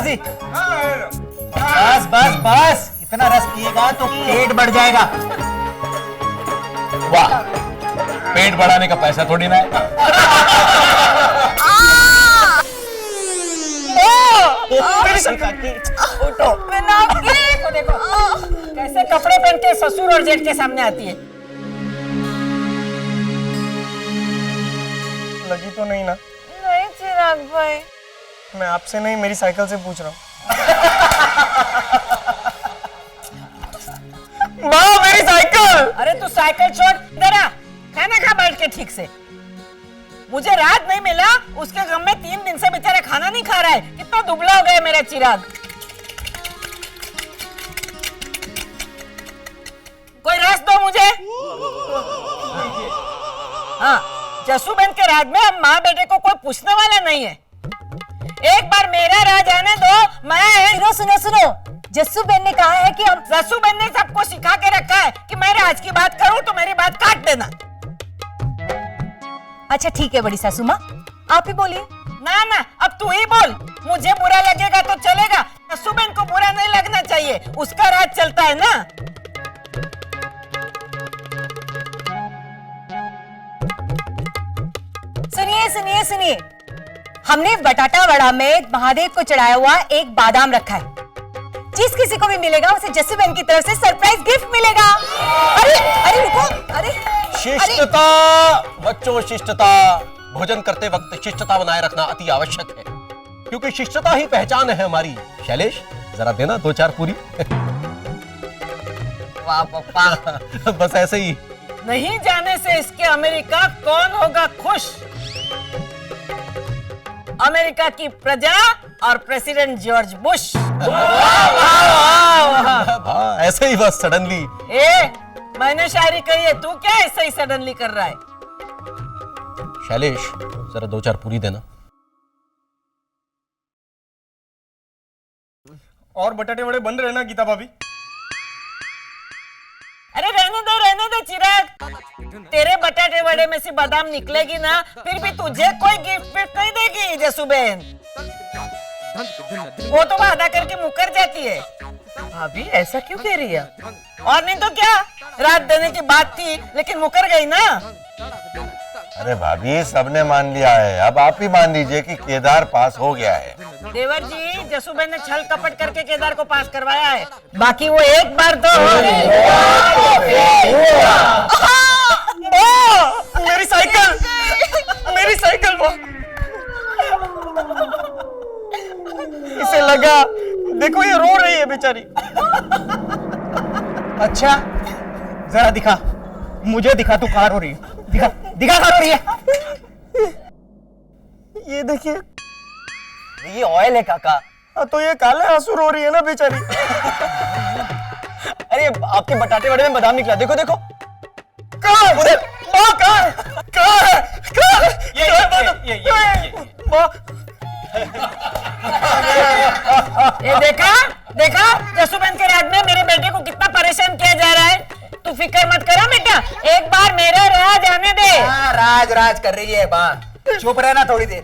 जी। बस बस बस, इतना रस पिएगा तो पेट बढ़ जाएगा। वाह, पेट बढ़ाने का पैसा थोड़ी ना है। देखो देखो कैसे कपड़े पहन के ससुर और जेठ के सामने आती है। लगी तो नहीं ना? नहीं चिराग भाई, मैं आपसे नहीं, मेरी साइकिल से पूछ रहा हूँ। माँ, मेरी साइकिल! अरे तू साइकिल छोड़, इधर आ, खाना खा बैठ के ठीक से। मुझे रात नहीं मिला, उसके गम में 3 दिन से बेचारा खाना नहीं खा रहा है। कितना दुबला हो गया मेरा चिराग। कोई रस दो मुझे। हाँ, जसूबेन के राज में अब माँ बेटे को कोई पूछने वाला नहीं है। एक बार मेरा राज आने दो। मैं सुनो, जसूबेन ने कहा है कि हम जसूबेन ने सबको सिखा के रखा है कि मैं राज की बात करूं तो मेरी बात काट देना। अच्छा ठीक है बड़ी सासू माँ, आप ही बोलिए। ना ना, अब तू ही बोल। मुझे बुरा लगेगा तो चलेगा, जसूबेन को बुरा नहीं लगना चाहिए। उसका राज चलता है ना। सुनिए, हमने बटाटा वड़ा में महादेव को चढ़ाया हुआ एक बादाम रखा है। जिस किसी को भी मिलेगा उसे जसूबेन की तरफ से सरप्राइज गिफ्ट मिलेगा। अरे रुको, अरे शिष्टता बच्चों, शिष्टता। भोजन करते वक्त शिष्टता बनाए रखना अति आवश्यक है, क्योंकि शिष्टता ही पहचान है हमारी। शैलेश, जरा देना 2-4 पूरी। वाह पापा। बस ऐसे ही। नहीं जाने से इसके अमेरिका कौन होगा खुश। अमेरिका की प्रजा और प्रेसिडेंट जॉर्ज बुश। हाँ, ऐसे ही बस सडनली। मैंने शायरी कही है, तू क्या ऐसे ही सडनली कर रहा है? शैलेश, जरा 2-4 पूरी देना। और बटाटे वड़े बन रहे ना गीता भाभी? अरे रहने दे चिराग। तेरे बटाटे वड़े में से बादाम निकलेगी ना, फिर भी तुझे कोई गिफ्ट नहीं देगी जसूबेन। वो तो वादा करके मुकर जाती है। भाभी ऐसा क्यों कह रही है? और नहीं तो क्या, रात देने की बात थी लेकिन मुकर गई ना। अरे भाभी, सबने मान लिया है, अब आप ही मान लीजिए कि केदार पास हो गया है। देवर जी, जसूबेन ने छल कपट करके केदार को पास करवाया है, बाकी वो एक बार तो मेरी साइकिल, मेरी साइकिल वो। इसे लगा, देखो ये रो रही है बेचारी। अच्छा, जरा दिखा, मुझे दिखा तू कहाँ रो रही है। दिखा कहाँ रो रही है। ये देखिए, ये ऑयल है काका। हाँ, तो ये काले आंसू रो रही है ना बेचारी। अरे आपके बटाटे वड़े में बादाम निकला, देखो देखो। कहाँ उधर? माँ कहाँ? कहाँ है? कहाँ है? ये माँ। ये देखा जसूबेन के राज में मेरे बेटे को कितना परेशान किया जा रहा है। तू फिक्र मत करा बेटा, एक बार मेरा राज आने दे। राज कर रही है बात, चुप रहना थोड़ी देर।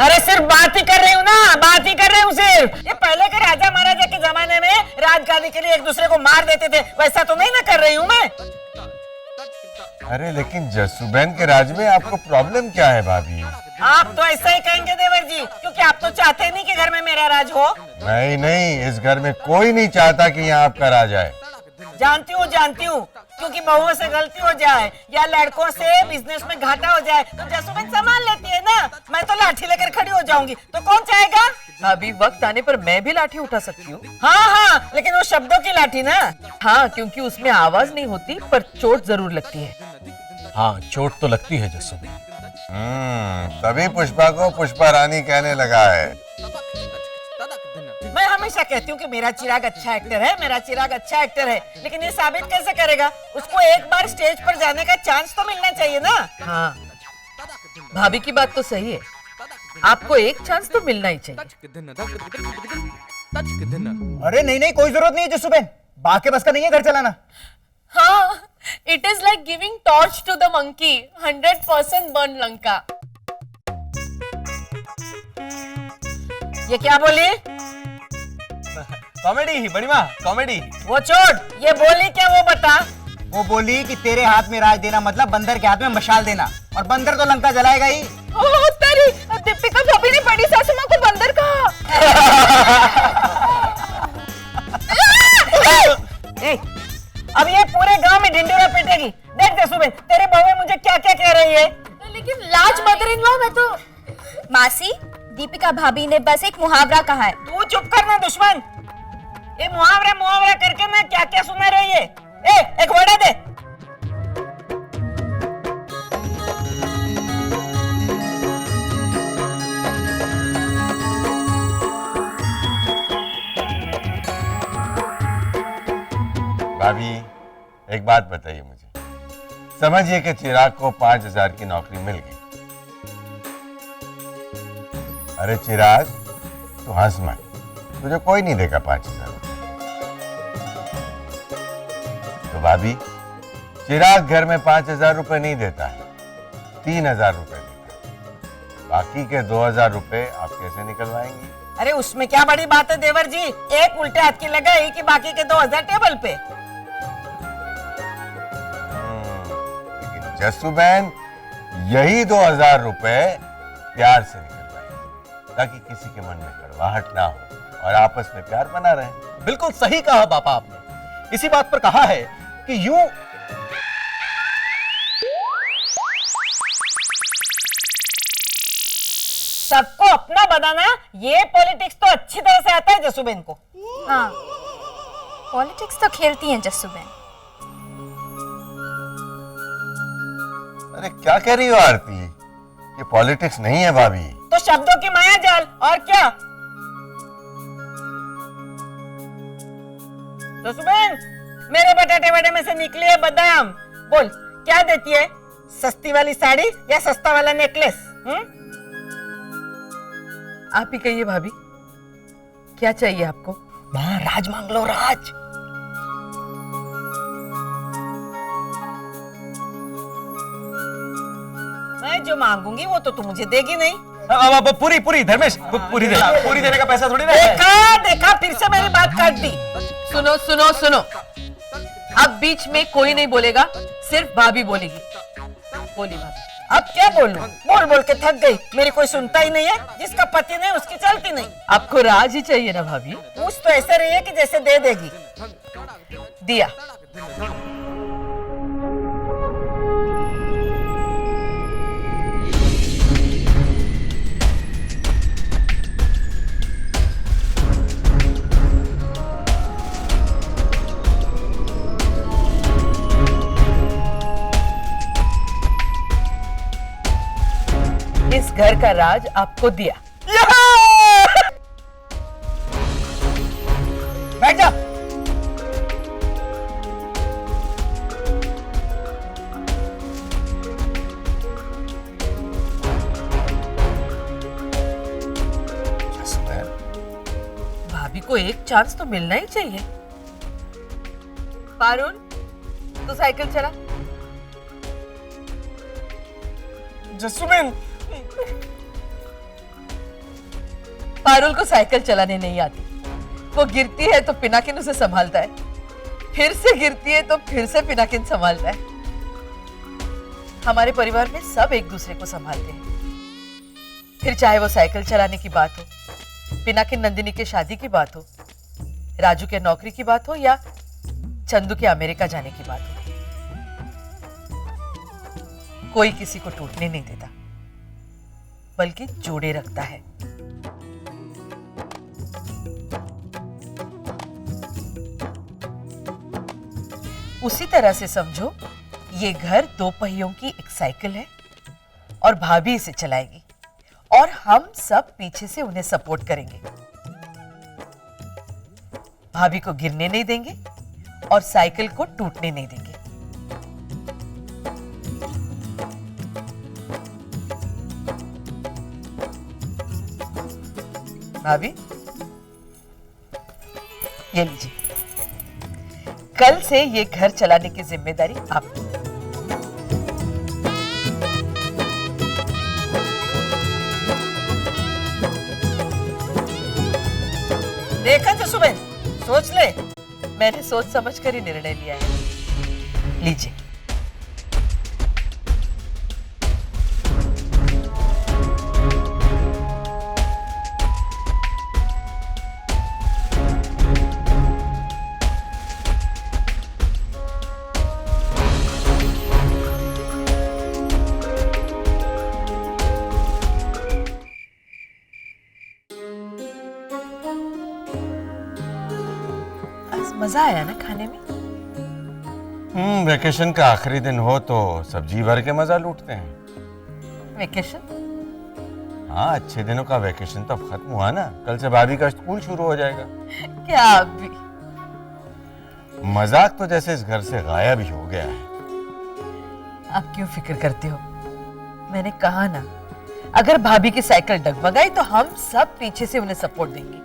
अरे सिर्फ बात ही कर रही हूँ ना, बात ही कर रही हूँ सिर्फ। ये पहले के राजा महाराजा के जमाने में राजगादी के लिए एक दूसरे को मार देते थे, वैसा तो नहीं ना कर रही हूँ मैं। अरे लेकिन जसूबेन के राज में आपको प्रॉब्लम क्या है भाभी? आप तो ऐसा ही कहेंगे देवर जी, क्योंकि आप तो चाहते नहीं कि घर में मेरा राज हो। नहीं, इस घर में कोई नहीं चाहता कि यहाँ आपका राज आए। जानती हूँ, क्योंकि बहुओं से गलती हो जाए या लड़कों से बिजनेस में घाटा हो जाए तो जसूबेन संभाल लेती है ना। मैं तो लाठी लेकर खड़ी हो जाऊंगी, तो कौन चाहेगा? अभी वक्त आने पर मैं भी लाठी उठा सकती हूँ। हाँ, लेकिन वो शब्दों की लाठी ना। हाँ, क्योंकि उसमें आवाज नहीं होती पर चोट जरूर लगती है। हाँ, चोट तो लगती है जसूबेन। तभी पुष्पा को पुष्पा रानी कहने लगा है। मैं हमेशा कहती हूँ कि मेरा चिराग अच्छा एक्टर है, लेकिन ये साबित कैसे करेगा? उसको एक बार स्टेज पर जाने का चांस तो मिलना चाहिए ना। हाँ, भाभी की बात तो सही है, आपको एक चांस तो मिलना ही चाहिए। अरे नहीं, कोई जरूरत नहीं है जसूबेन, बाकी बस का नहीं है घर चलाना। हाँ, it is like giving torch to the monkey, 100% burn Lanka. ये क्या बोली? कॉमेडी ही बड़ी माँ, कॉमेडी। वो छोड़, ये बोली क्या वो बता। वो बोली कि तेरे हाथ में राज देना मतलब बंदर के हाथ में मशाल देना, और बंदर तो लंका जलाएगा ही। ओह तेरी, दीपिका भाभी ने बड़ी सासू माँ को बंदर कहा। ए, अब ये पूरे गांव में ढिंडोरा पीटेगी। देख जसुबेन, तेरी बहू मुझे क्या क्या कह रही है। लेकिन लाज मदर इन लॉ में तो। मासी, दीपिका भाभी ने बस एक मुहावरा कहा है। तू चुप करना दुश्मन। ये मुहावरा मुहावरा करके मैं क्या क्या सुना रही है। ए, एक वड़ा दे। भाभी एक बात बताइए मुझे, समझिए कि चिराग को 5,000 की नौकरी मिल गई। अरे चिराग, तू हंस मत, तुझे कोई नहीं देगा 5,000 रुपये। तो भाभी, चिराग घर में 5,000 रुपये नहीं देता है, 3,000 रुपये देता है। बाकी के 2,000 रुपये आप कैसे निकलवाएंगी? अरे उसमें क्या बड़ी बात है देवर जी, एक उल्टे हाथ की लगाई कि बाकी के 2,000 टेबल पे। लेकिन जस्सू बहन, यही 2,000 रुपये प्यार से निकलवाएंगे, ताकि किसी के मन में कड़वाहट ना हो और आपस में प्यार बना रहे। बिल्कुल सही कहा पापा आपने। इसी बात पर कहा है कि यूं सबको अपना बनाना, ये पॉलिटिक्स तो अच्छी तरह से आता है जसुबेन को। हाँ, पॉलिटिक्स तो खेलती हैं जस्सू बहन। अरे क्या कह रही हो आरती, ये पॉलिटिक्स नहीं है भाभी। तो शब्दों की माया जाल, और क्या। जसुबेन, मेरे बटाटे वड़े में से निकली है बादाम। बोल, क्या देती है, सस्ती वाली साड़ी या सस्ता वाला नेकलेस? आप ही कहिए भाभी, क्या चाहिए आपको? माँ, राज मांग लो, राज। मैं जो मांगूंगी वो तो तू मुझे देगी नहीं। अब पूरी धर्मेश, पूरी देने का पैसा थोड़ी ना है। देखा देखा, फिर से मेरी बात काट दी। सुनो सुनो सुनो, अब बीच में कोई नहीं बोलेगा, सिर्फ भाभी बोलेगी। बोली भाभी। अब क्या बोलूं? बोल बोल के थक गई। मेरी कोई सुनता ही नहीं है, जिसका पति नहीं उसकी चलती नहीं। आपको राज ही चाहिए ना भाभी? पूछ तो ऐसे रही है कि जैसे दे देगी। दिया। इस घर का राज आपको दिया। बैठ जा। भाभी को एक चांस तो मिलना ही चाहिए। पारुल, तू साइकिल चला। जस्सुबेन, पारुल को साइकिल चलाने नहीं आती। वो गिरती है तो पिनाकिन उसे संभालता है, फिर से गिरती है तो फिर से पिनाकिन संभालता है। हमारे परिवार में सब एक दूसरे को संभालते हैं। फिर चाहे वो साइकिल चलाने की बात हो, पिनाकिन नंदिनी के शादी की बात हो, राजू के नौकरी की बात हो, या चंदू के अमेरिका जाने की बात हो, कोई किसी को टूटने नहीं देता, बल्कि जोड़े रखता है। उसी तरह से समझो, ये घर 2 पहियों की एक साइकिल है और भाभी इसे चलाएगी और हम सब पीछे से उन्हें सपोर्ट करेंगे। भाभी को गिरने नहीं देंगे और साइकिल को टूटने नहीं देंगे। भाभी, ये लीजिए, कल से ये घर चलाने की जिम्मेदारी आपकी। मैंने सोच समझ कर ही निर्णय लिया है। लीजिए। मजा आया ना खाने में? वेकेशन का आखिरी दिन हो तो सब्जी भर के मजा लूटते हैं। वेकेशन? हाँ, अच्छे दिनों का वेकेशन तो अब खत्म हुआ ना। कल से भाभी का स्कूल शुरू हो जाएगा। क्या आप भी? मजाक तो जैसे इस घर से गायब ही हो गया है। आप क्यों फिक्र करते हो? मैंने कहा ना, अगर भाभी की साइकिल डगमगाई तो हम सब पीछे से उन्हें सपोर्ट देंगे।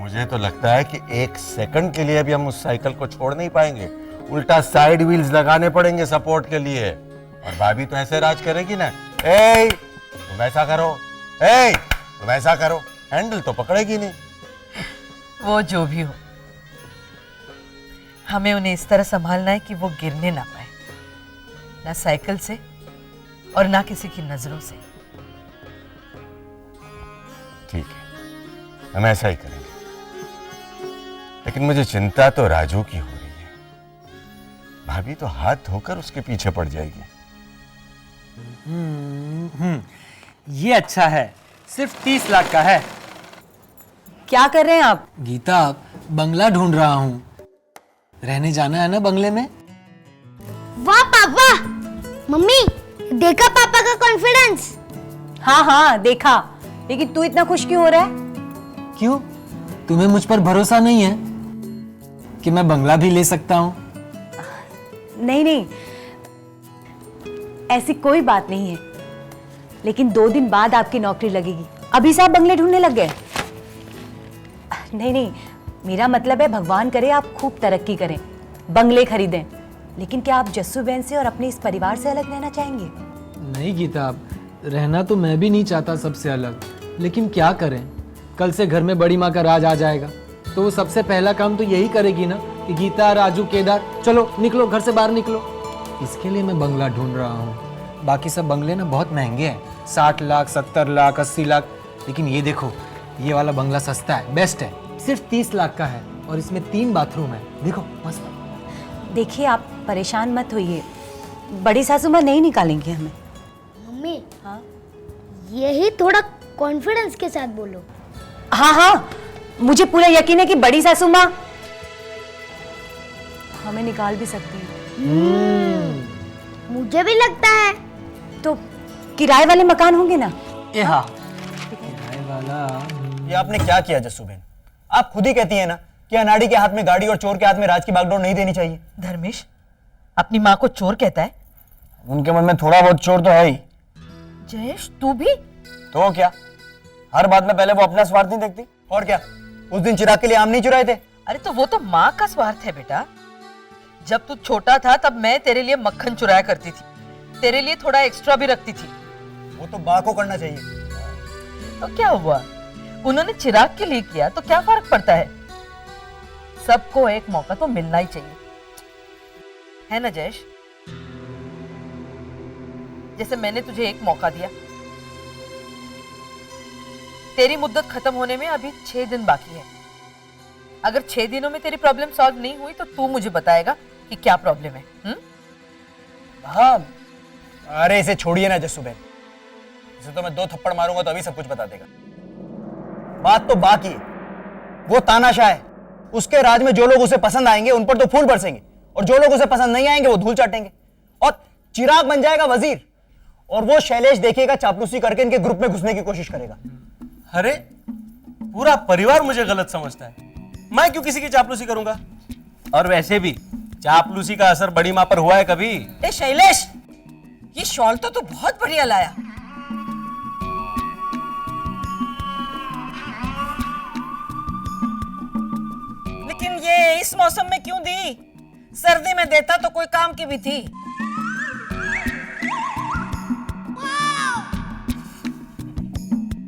मुझे तो लगता है कि एक सेकंड के लिए भी हम उस साइकिल को छोड़ नहीं पाएंगे। उल्टा साइड व्हील्स लगाने पड़ेंगे सपोर्ट के लिए। और भाभी तो ऐसे राज करेगी ना, ए तुम ऐसा करो, ए तुम ऐसा करो, हैंडल तो पकड़ेगी नहीं। वो जो भी हो, हमें उन्हें इस तरह संभालना है कि वो गिरने ना पाए, ना साइकिल से और ना किसी की नजरों से। ठीक है, हम ऐसा ही करेंगे। लेकिन मुझे चिंता तो राजू की हो रही है। भाभी तो हाथ धोकर उसके पीछे पड़ जाएगी। ये अच्छा है, सिर्फ 30 लाख का है। क्या कर रहे हैं आप? गीता, बंगला ढूंढ रहा हूँ। रहने जाना है ना बंगले में। वाह पापा, मम्मी देखा पापा का कॉन्फिडेंस? हाँ हाँ देखा, लेकिन तू इतना खुश क्यों हो रहा है? क्यों? तुम्हें मुझ पर भरोसा नहीं है कि मैं बंगला भी ले सकता हूँ? नहीं नहीं, ऐसी कोई बात नहीं है, लेकिन 2 दिन बाद आपकी नौकरी लगेगी। अभी से आप बंगले ढूंढने लग गए? नहीं नहीं, मेरा मतलब है भगवान करे आप खूब तरक्की करें, बंगले खरीदें। लेकिन क्या आप जस्सू बहन से और अपने इस परिवार से अलग रहना चाहेंगे? नहीं गीता, रहना तो मैं भी नहीं चाहता सबसे अलग, लेकिन क्या करें, कल से घर में बड़ी माँ का राज आ जाएगा, तो वो सबसे पहला काम तो यही करेगी ना कि गीता, राजू, केदार, चलो निकलो, घर से बाहर निकलो। इसके लिए मैं बंगला ढूंढ रहा हूँ। बाकी सब बंगले ना बहुत महंगे हैं, 60 लाख, 70 लाख, 80 लाख, लेकिन ये देखो, ये वाला बंगला सस्ता है, बेस्ट है, सिर्फ 30 लाख का है और इसमें 3 बाथरूम है। देखो मस्त। देखिए आप परेशान मत होइए, बड़ी सासू माँ नहीं निकालेंगी हमें। मम्मी हाँ, यही थोड़ा कॉन्फिडेंस के साथ बोलो। हाँ हाँ, मुझे पूरा यकीन है कि बड़ी सासू माँ हमें निकाल भी सकती है। मुझे भी लगता है। तो किराए वाले मकान होंगे ना? हाँ, किराए वाला। ये आपने क्या किया जस्सू बहन? आप खुद ही कहती है ना कि अनाड़ी के हाथ में गाड़ी और चोर के हाथ में राज की बागडोर नहीं देनी चाहिए। धर्मेश अपनी माँ को चोर कहता है? उनके मन में थोड़ा बहुत चोर तो है ही। जयेश तू भी? तो क्या, हर बात में पहले वो अपना स्वार्थ नहीं देखती? और क्या, उस दिन चिराग के लिए आम नहीं चुराए थे? अरे तो वो तो माँ का स्वार्थ है बेटा। जब तू छोटा था तब मैं तेरे लिए मक्खन चुराया करती थी, तेरे लिए थोड़ा एक्स्ट्रा भी रखती थी। वो तो बा को करना चाहिए। तो क्या हुआ, उन्होंने चिराग के लिए किया तो क्या फर्क पड़ता है? सबको एक मौका तो मिलना ही चाहिए, है ना जयेश? जैसे मैंने तुझे एक मौका दिया। तेरी मुद्दत खत्म होने में अभी 6 दिन बाकी है। अगर 6 दिनों में तेरी प्रॉब्लम सॉल्व नहीं हुई तो तू मुझे बताएगा कि क्या प्रॉब्लम है। हाँ, अरे इसे छोड़िए ना जस्सू बहन, इसे तो मैं 2 थप्पड़ मारूंगा तो अभी सब कुछ बता देगा। बात तो बाकी है, वो तानाशाह है, उसके राज में जो लोग उसे पसंद आएंगे उन पर तो फूल बरसेंगे, और जो लोग उसे पसंद नहीं आएंगे वो धूल चाटेंगे, और चिराग बन जाएगा वजीर, और वो शैलेश देखिएगा चापलूसी करके इनके ग्रुप में घुसने की कोशिश करेगा। अरे पूरा परिवार मुझे गलत समझता है, मैं क्यों किसी की चापलूसी करूंगा? और वैसे भी चापलूसी का असर बड़ी माँ पर हुआ है कभी? ए शैलेश, ये शॉल तो तू बहुत बढ़िया लाया। लेकिन ये इस मौसम में क्यों दी? सर्दी में देता तो कोई काम की भी थी।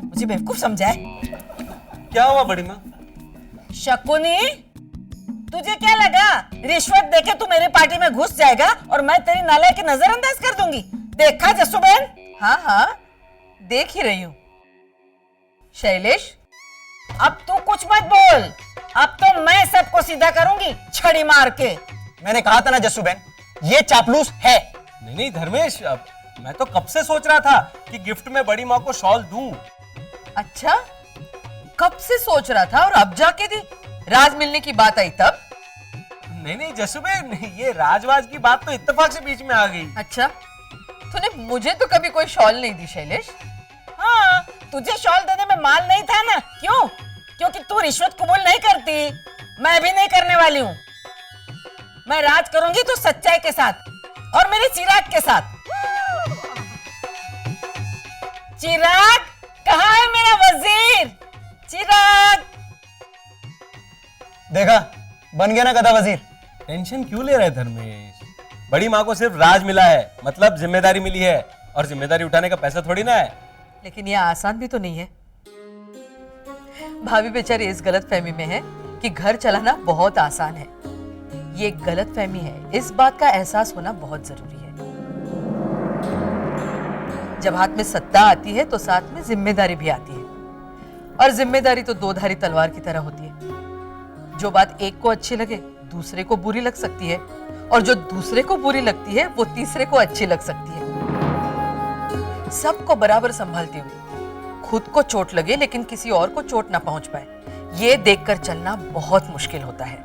मुझे बेवकूफ समझा है? क्या हुआ बड़ी माँ? शकुनी, तुझे क्या लगा रिश्वत देके तू मेरी पार्टी में घुस जाएगा और मैं तेरी नालायक की नजरअंदाज कर दूंगी? देखा जस्सू बहन? हाँ हाँ, देख ही रही हूँ। शैलेश, अब तू कुछ मत बोल, अब तो मैं सबको सीधा करूंगी छड़ी मार के। मैंने कहा था ना जस्सू बहन, ये चापलूस है। नहीं धर्मेश, अब मैं तो कब से सोच रहा था कि गिफ्ट में बड़ी माँ को शॉल दूं। अच्छा, कब से सोच रहा था और अब जाके दी? राज मिलने की बात आई तब? नहीं जसुबेन, ये राजवाज की बात तो इत्तेफाक से बीच में आ गई। अच्छा, तूने मुझे तो कभी कोई शॉल नहीं दी शैलेश। हाँ, तुझे शॉल देने में माल नहीं था ना? क्यों? क्योंकि तू रिश्वत कबूल नहीं करती, मैं भी नहीं करने वाली हूँ। मैं राज करूंगी तो सच्चाई के साथ और मेरे चिराग के साथ। चिराग, कहाँ है मेरा वजीर? चिराग, देखा, बन गया ना गधा वजीर। टेंशन क्यों ले रहे धर्मेश? बड़ी माँ को सिर्फ राज मिला है, मतलब जिम्मेदारी मिली है, और जिम्मेदारी उठाने का पैसा थोड़ी ना है। लेकिन यह आसान भी तो नहीं है। भाभी बेचारी इस गलतफहमी में है कि घर चलाना बहुत आसान है। ये एक गलतफहमी है, इस बात का एहसास होना बहुत जरूरी है। जब हाथ में सत्ता आती है तो साथ में जिम्मेदारी भी आती है, और जिम्मेदारी तो दो धारी तलवार की तरह होती है। जो बात एक को अच्छी लगे दूसरे को बुरी लग सकती है, और जो दूसरे को बुरी लगती है वो तीसरे को अच्छी लग सकती है। सबको बराबर संभालते हुए खुद को चोट लगे लेकिन किसी और को चोट ना पहुंच पाए, ये देखकर चलना बहुत मुश्किल होता है।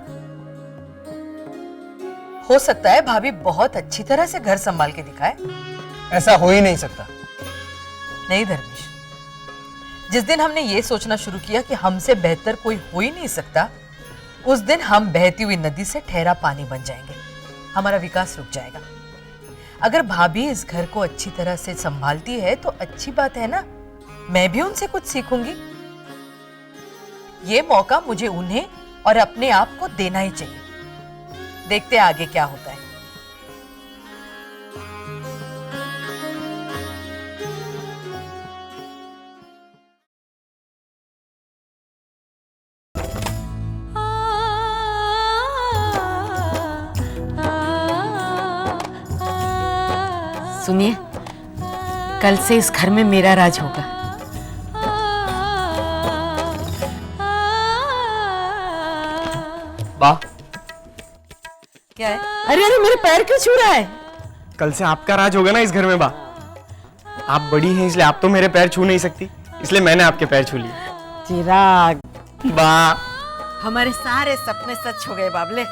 हो सकता है भाभी बहुत अच्छी तरह से घर संभाल के दिखाए। ऐसा हो ही नहीं सकता। नहीं धर्मेश, जिस दिन हमने ये सोचना शुरू किया कि हमसे बेहतर कोई हो ही नहीं सकता, उस दिन हम बहती हुई नदी से ठहरा पानी बन जाएंगे, हमारा विकास रुक जाएगा। अगर भाभी इस घर को अच्छी तरह से संभालती है तो अच्छी बात है ना, मैं भी उनसे कुछ सीखूंगी। ये मौका मुझे उन्हें और अपने आप को देना ही चाहिए। देखते हैं आगे क्या होता है। सुनिए, कल से इस घर में मेरा राज होगा। वाह, क्या है? अरे अरे, मेरे पैर क्यों छू रहा है? कल से आपका राज होगा ना इस घर में। बा, आप बड़ी हैं इसलिए आप तो मेरे पैर छू नहीं सकती, इसलिए मैंने आपके पैर छू लिए। चिराग, वाह, हमारे सारे सपने सच हो गए बाबले।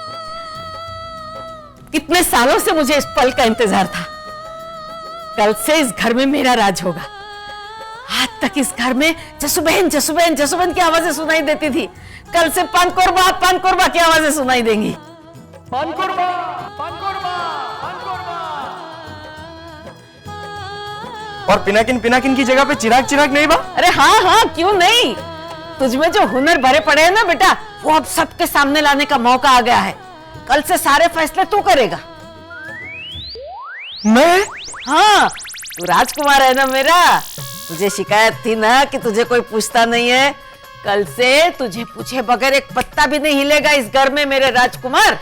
कितने सालों से मुझे इस पल का इंतजार था। कल से इस घर में मेरा राज होगा। आज तक इस घर में जसुबहन जसुबहन जसुबहन की आवाजें सुनाई देती थी, कल से पान कोरबा की आवाजें सुनाई देंगी। पान कोरबा, पान कोरबा, पान कोरबा। और पिनाकिन की जगह पे चिराग चिराग नहीं बा? अरे हाँ हाँ, क्यों नहीं। तुझमें जो हुनर भरे पड़े हैं ना बेटा, वो अब सबके सामने लाने का मौका आ गया है। कल से सारे फैसले तू करेगा। मैं? हाँ, तू राजकुमार है ना मेरा। तुझे शिकायत थी ना कि तुझे कोई पूछता नहीं है। कल से तुझे पूछे बगैर एक पत्ता भी नहीं हिलेगा इस घर में मेरे राजकुमार।